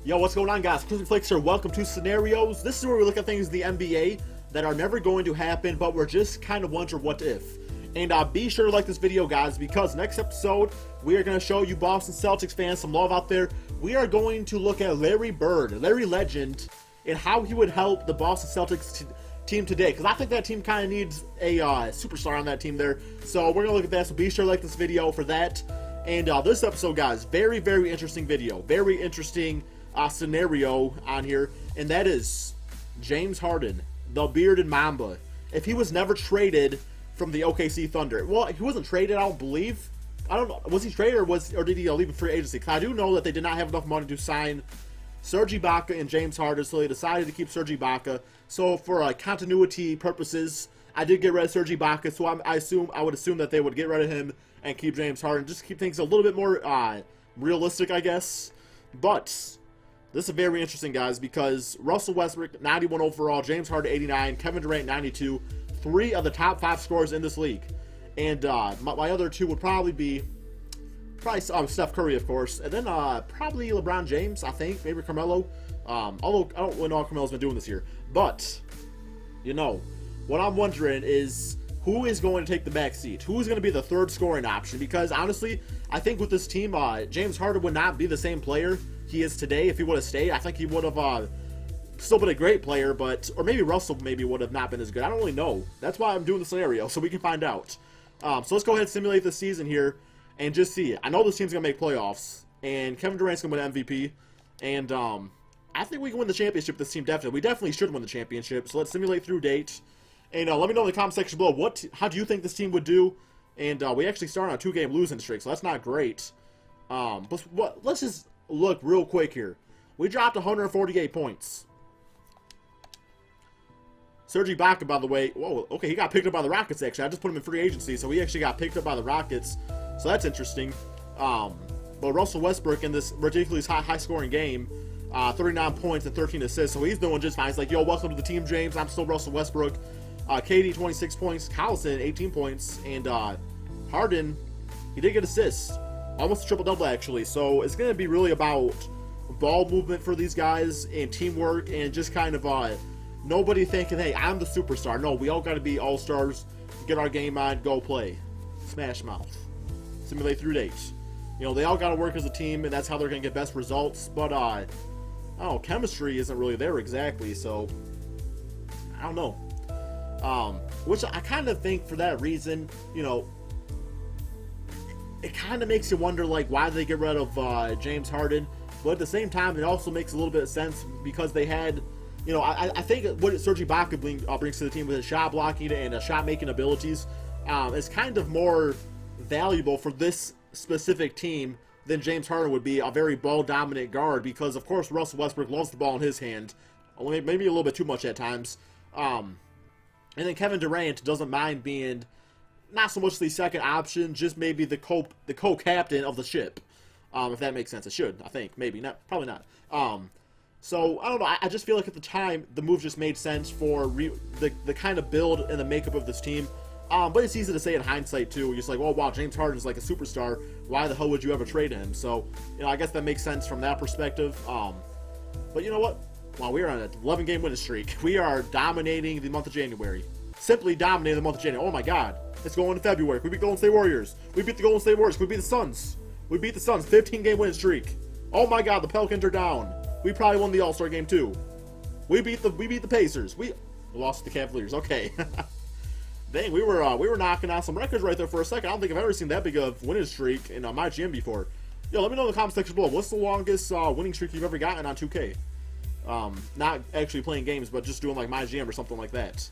Yo, what's going on, guys? Crispy Flakes here. Welcome to Scenarios. This is where we look at things in the NBA that are never going to happen, but we're just kind of wondering what if. And be sure to like this video, guys, because next episode, we are going to show you Boston Celtics fans some love out there. We are going to look at Larry Bird, Larry Legend, and how he would help the Boston Celtics team today. Because I think that team kind of needs a superstar on that team there. So we're going to look at that, so be sure to like this video for that. And this episode, guys, very, very interesting video. Very interesting scenario on here, and that is James Harden, the bearded Mamba. If he was never traded from the OKC Thunder, well, he wasn't traded, I don't believe. I don't know, was he traded or did he leave a free agency? Because I do know that they did not have enough money to sign Serge Ibaka and James Harden, so they decided to keep Serge Ibaka. So for continuity purposes, I did get rid of Serge Ibaka, so I would assume that they would get rid of him and keep James Harden, just keep things a little bit more realistic, I guess. But this is very interesting, guys, because Russell Westbrook, 91 overall, James Harden, 89, Kevin Durant, 92, 3 of the top 5 scorers in this league. And my other 2 would probably be Steph Curry, of course, and then probably LeBron James, I think, maybe Carmelo. Although I don't really know how Carmelo's been doing this year. But, you know, what I'm wondering is who is going to take the back seat? Who is going to be the third scoring option? Because, honestly, I think with this team, James Harden would not be the same player he is today if he would have stayed. I think he would have still been a great player, but or maybe Russell maybe would have not been as good. I don't really know. That's why I'm doing the scenario, so we can find out. So let's go ahead and simulate this season here and just see. I know this team's gonna make playoffs, and Kevin Durant's gonna win MVP, and I think we can win the championship. This team definitely. We definitely should win the championship. So let's simulate through date, and let me know in the comment section below how do you think this team would do. And we actually started on a 2-game losing streak, so that's not great. But let's just look real quick here. We dropped 148 points. Serge Ibaka, by the way, whoa, okay, he got picked up by the Rockets, actually. I just put him in free agency, so he actually got picked up by the Rockets. So that's interesting. But Russell Westbrook in this ridiculous high-scoring game, 39 points and 13 assists, so he's doing just fine. He's like, yo, welcome to the team, James. I'm still Russell Westbrook. KD, 26 points. Collison, 18 points. And Harden, he did get assists. Almost a triple-double, actually. So it's going to be really about ball movement for these guys and teamwork and just kind of nobody thinking, hey, I'm the superstar. No, we all got to be all-stars, get our game on, go play. Smash mouth. Simulate through dates. You know, they all got to work as a team, and that's how they're going to get best results. But, I don't know, chemistry isn't really there exactly, so I don't know. Which I kind of think for that reason, you know, it kind of makes you wonder, like, why did they get rid of James Harden? But at the same time, it also makes a little bit of sense because they had, you know, I think what Serge Ibaka brings to the team with his shot blocking and shot making abilities is kind of more valuable for this specific team than James Harden would be, a very ball dominant guard, because of course Russell Westbrook loves the ball in his hand, maybe a little bit too much at times. And then Kevin Durant doesn't mind being not so much the second option, just maybe the co-captain of the ship, if that makes sense. It should, I think, maybe not, probably not. So I don't know. I just feel like at the time the move just made sense for the kind of build and the makeup of this team. But it's easy to say in hindsight too. You're just like, oh wow, James Harden is like a superstar. Why the hell would you ever trade him? So you know, I guess that makes sense from that perspective. But you know what? Well, we are on an 11-game winning streak. We are dominating the month of January. Simply dominating the month of January. Oh my God. It's going to February. We beat Golden State Warriors. We beat the Golden State Warriors. We beat the Suns. We beat the Suns. 15-game winning streak. Oh my God, the Pelicans are down. We probably won the All-Star game too. We beat the Pacers. We lost to the Cavaliers. Okay. Dang, we were knocking on some records right there for a second. I don't think I've ever seen that big of winning streak in my GM before. Yo, let me know in the comment section below. What's the longest winning streak you've ever gotten on 2K? Not actually playing games, but just doing like my GM or something like that.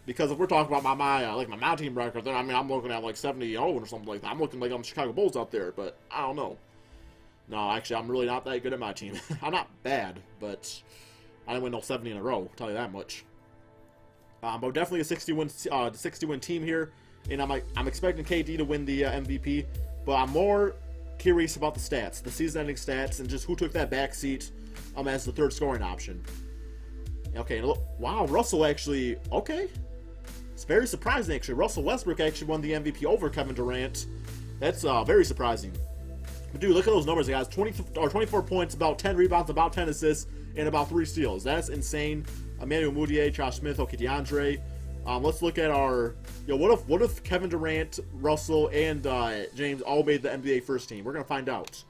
Because if we're talking about my team record, then I mean I'm looking at like 70-0 or something like that. I'm looking like I'm Chicago Bulls out there, but I don't know. No, actually, I'm really not that good at my team. I'm not bad, but I didn't win no 70 in a row. I'll tell you that much. But definitely a 60-win team here, and I'm expecting KD to win the MVP. But I'm more curious about the stats, the season-ending stats, and just who took that back seat as the third scoring option. Okay, wow, Russell actually, okay. It's very surprising, actually. Russell Westbrook actually won the MVP over Kevin Durant. That's very surprising. But dude, look at those numbers, guys. 24 points, about 10 rebounds, about 10 assists, and about 3 steals. That's insane. Emmanuel Mudiay, Josh Smith, okay, DeAndre. Let's look at our. What if Kevin Durant, Russell, and James all made the NBA first team? We're gonna find out.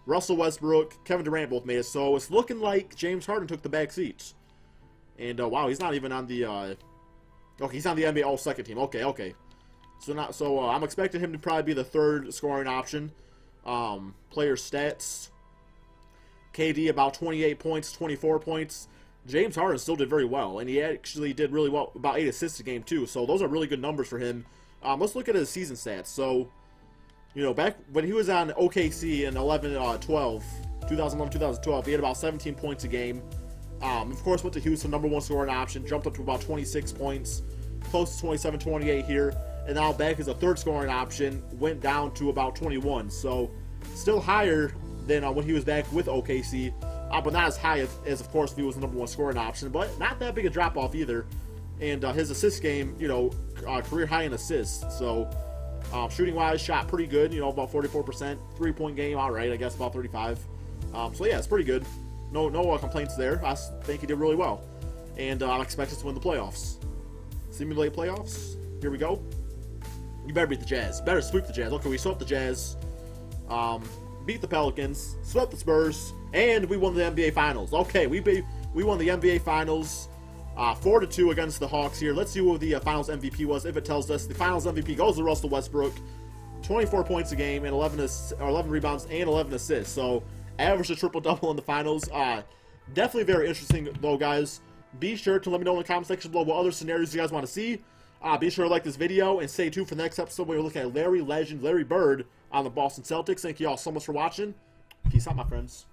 Russell Westbrook, Kevin Durant both made it, so it's looking like James Harden took the back seat. And wow, he's not even on the. Okay, he's on the NBA All-Second team. Okay. So I'm expecting him to probably be the third scoring option. Player stats. KD about 28 points, 24 points. James Harden still did very well, and he actually did really well, about 8 assists a game too. So those are really good numbers for him. Let's look at his season stats. So, back when he was on OKC in 2011-2012, he had about 17 points a game. Of course, went to Houston, #1 scoring option, jumped up to about 26 points, close to 27, 28 here, and now back as a third scoring option, went down to about 21. So, still higher than when he was back with OKC, but not as high as of course, if he was the #1 scoring option, but not that big a drop-off either. And his assist game, career high in assists. So, shooting-wise, shot pretty good, about 44%. Three-point game, all right, I guess about 35. So, yeah, it's pretty good. No complaints there. I think he did really well. And I'm expected to win the playoffs. Simulate playoffs. Here we go. You better beat the Jazz. Better sweep the Jazz. Okay, we swept the Jazz. Beat the Pelicans. Swept the Spurs. And we won the NBA Finals. Okay, we won the NBA Finals 4-2 against the Hawks here. Let's see what the Finals MVP was. If it tells us, the Finals MVP goes to Russell Westbrook. 24 points a game and 11 rebounds and 11 assists. So, averaged a triple-double in the Finals. Definitely very interesting, though, guys. Be sure to let me know in the comment section below what other scenarios you guys want to see. Be sure to like this video and stay tuned for the next episode where we're looking at Larry Bird on the Boston Celtics. Thank you all so much for watching. Peace out, my friends.